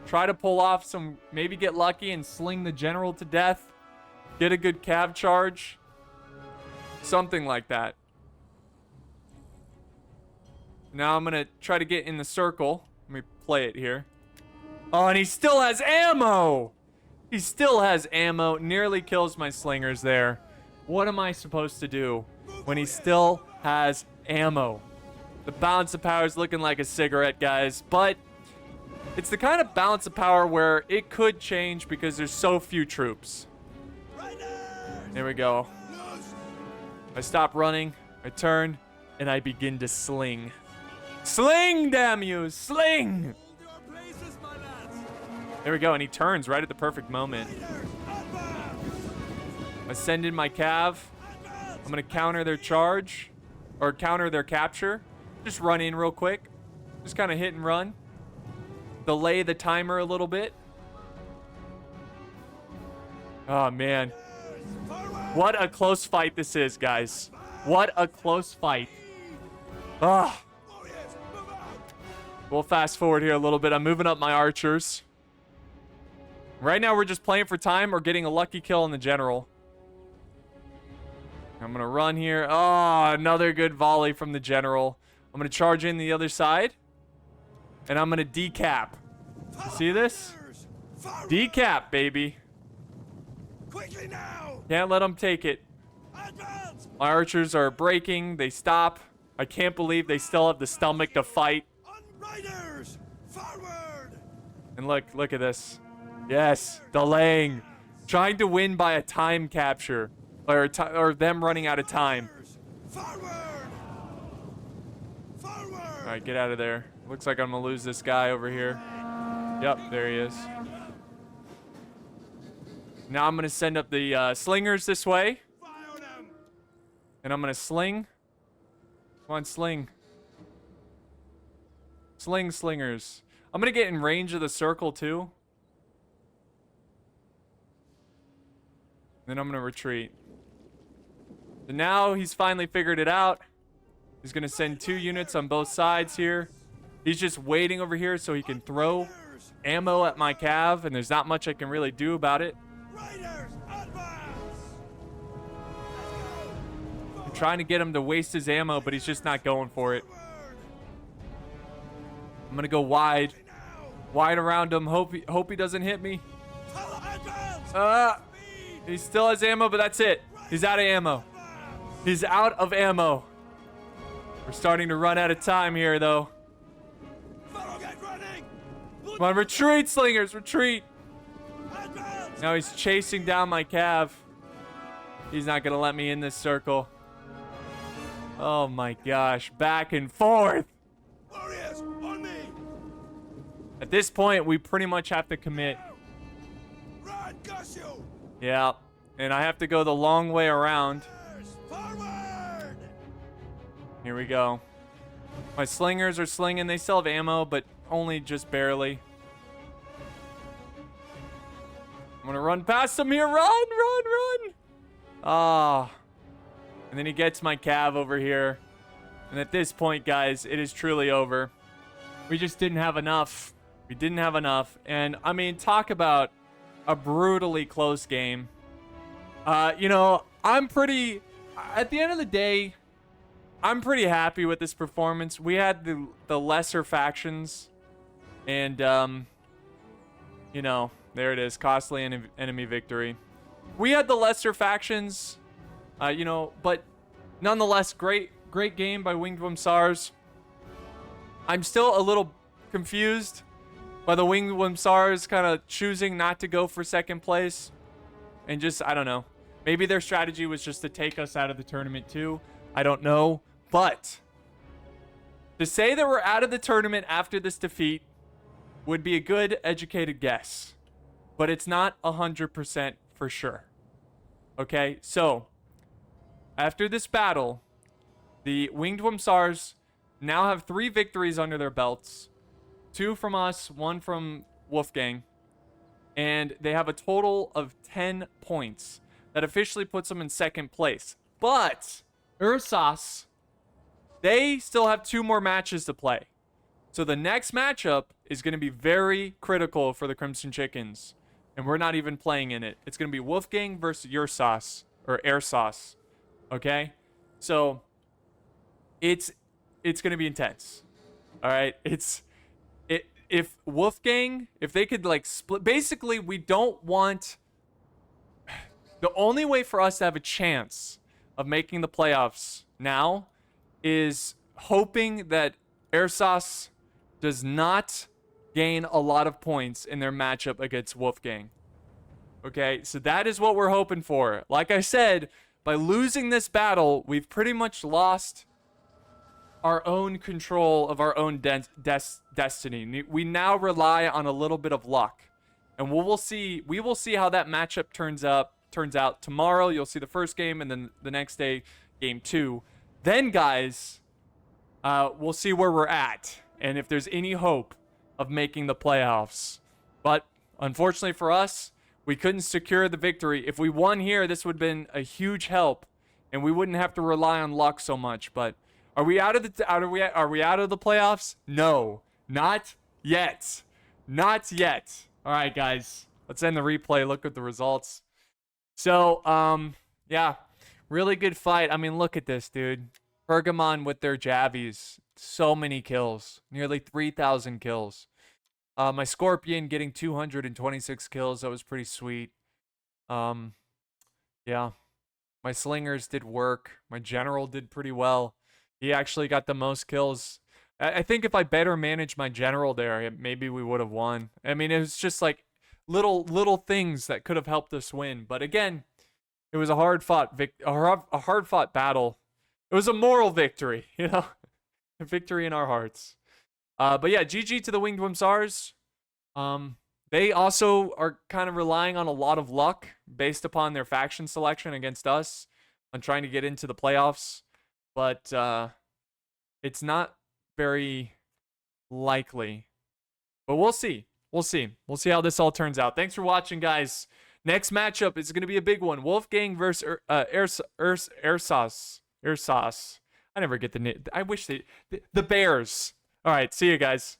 try to pull off some, maybe get lucky and sling the general to death. Get a good cav charge. Something like that. Now I'm going to try to get in the circle. Let me play it here. Oh, and he still has ammo. He still has ammo. Nearly kills my slingers there. What am I supposed to do when he still has ammo? The balance of power is looking like a cigarette, guys. But it's the kind of balance of power where it could change because there's so few troops. There we go. I stop running. I turn. And I begin to sling. Sling, damn you! Sling! There we go, and he turns right at the perfect moment. I send in my cav. I'm gonna counter their charge. Or counter their capture. Just run in real quick. Just kind of hit and run. Delay the timer a little bit. Oh, man. What a close fight this is, guys. What a close fight. Ah. We'll fast forward here a little bit. I'm moving up my archers. Right now, we're just playing for time or getting a lucky kill on the general. I'm going to run here. Oh, another good volley from the general. I'm going to charge in the other side. And I'm going to decap. You see this? Decap, baby.
Quickly now!
Can't let them take it.
Advance!
My archers are breaking. They stop. I can't believe they still have the stomach to fight.
On riders! Forward!
And look at this. Yes, delaying. Trying to win by a time capture. Or them running out of time.
Forward! Forward!
All right, get out of there. Looks like I'm going to lose this guy over here. Yep, there he is. Now I'm going to send up the slingers this way.
Fire them!
And I'm going to sling. Come on, sling. Sling, slingers. I'm going to get in range of the circle, too. Then I'm going to retreat. So now he's finally figured it out. He's going to send 2 units on both sides here. He's just waiting over here so he can throw ammo at my cav, and there's not much I can really do about it.
Riders, advance!
I'm trying to get him to waste his ammo, but he's just not going for it. I'm going to go wide. Wide around him. Hope he doesn't hit me. He still has ammo, but that's it. He's out of ammo. He's out of ammo. We're starting to run out of time here, though. Come on, retreat, slingers, retreat. Now he's chasing down my cav. He's not going to let me in this circle. Oh, my gosh. Back and forth.
Warriors, on me!
At this point, we pretty much have to commit.
Run, Gushu!
Yeah, and I have to go the long way around.
Forward!
Here we go. My slingers are slinging. They still have ammo, but only just barely. I'm going to run past him here. Run, run, run. Ah. And then he gets my cav over here. And at this point, guys, it is truly over. We just didn't have enough. We didn't have enough. And, I mean, talk about a brutally close game. You know, I'm pretty... At the end of the day, I'm pretty happy with this performance. We had the lesser factions. And, you know, there it is. Costly enemy victory. We had the lesser factions, you know, but nonetheless, great game by W.Whumsars. I'm still a little confused by the W.Whumsars kind of choosing not to go for second place. And just, I don't know. Maybe their strategy was just to take us out of the tournament too. I don't know. But to say that we're out of the tournament after this defeat would be a good, educated guess. But it's not 100% for sure. Okay, so after this battle, the W.Whumsars now have 3 victories under their belts. 2 from us, 1 from Wolfgang. And they have a total of 10 points. That officially puts them in second place. But Ursas, they still have 2 more matches to play. So the next matchup is going to be very critical for the Crimson Chickens. And we're not even playing in it. It's going to be Wolfgang versus Ursas. Or Airsauce. Okay? So it's going to be intense. Alright? If Wolfgang, if they could like split, basically we don't want, the only way for us to have a chance of making the playoffs now is hoping that Airsauce does not gain a lot of points in their matchup against Wolfgang. Okay, so that is what we're hoping for. Like I said, by losing this battle, we've pretty much lost our own control of our own destiny. We now rely on a little bit of luck. And we will see how that matchup turns out. Tomorrow, you'll see the first game, and then the next day, game 2. Then, guys, we'll see where we're at and if there's any hope of making the playoffs. But unfortunately for us, we couldn't secure the victory. If we won here, this would have been a huge help, and we wouldn't have to rely on luck so much. But are we out of the playoffs? No, not yet. Not yet. All right, guys. Let's end the replay. Look at the results. So, yeah, really good fight. I mean, look at this, dude. Pergamon with their jabbies. So many kills. Nearly 3,000 kills. My Scorpion getting 226 kills. That was pretty sweet. Yeah. My Slingers did work. My General did pretty well. He actually got the most kills. I think if I better managed my General there, maybe we would have won. I mean, it was just like little things that could have helped us win. But again, it was a hard-fought battle. It was a moral victory, you know? A victory in our hearts. But yeah, GG to the W.Whumsars. They also are kind of relying on a lot of luck based upon their faction selection against us on trying to get into the playoffs. But it's not very likely. But we'll see. We'll see. We'll see how this all turns out. Thanks for watching, guys. Next matchup is going to be a big one. Wolfgang versus Airsauce. I never get the name. I wish the Bears. All right, see you guys.